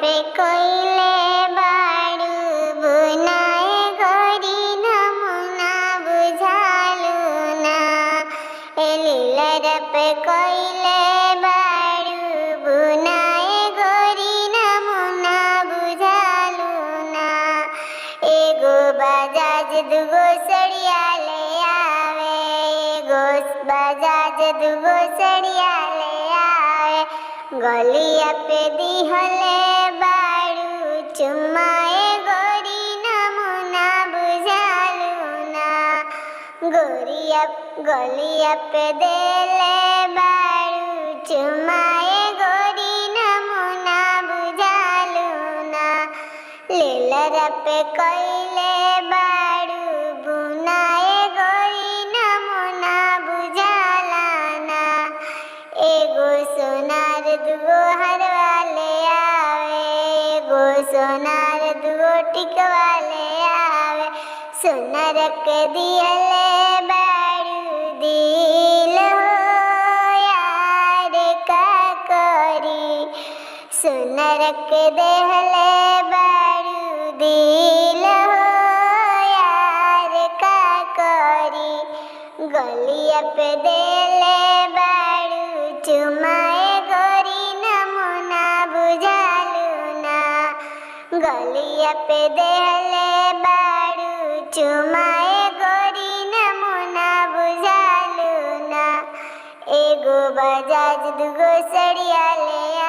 पे कोइले बाड़ू बुनाए गोरी नमुना बुझालू ना। लीलर पे कोइले बाड़ू बुनाए गोरी नमुना बुझालू ना। एगो बजाज दुगो सड़िया ले आवे, एगो बजाज दुगो सड़िया ले आवे। गलिया पे दिहले बाड़ू चुम्माए गोरी नमुना बुझालू ना। गलिया पे देले बाड़ू चुम्माए गोरी नमुना बुझालू ना। लीलर पे कोइले बाड़ू बुनाए गोरी नमुना बुझाला ना। एगो सोनार दुगो हरवा ले आवे, एगो सोनार दुगो टिकवा ले आवे। सोनार के दिहले बाड़ू दिल हो यार का करी। सोनार के देहले बाड़ू दिल हो यार का करी। गलिया पे देले बाड़ू चुमाए गोरी नमुना बुझालू ना। गलिया पे देले बाड़ू चुमाए गोरी नमुना बुझालू ना। एगो बजाज दुगो सड़िया ले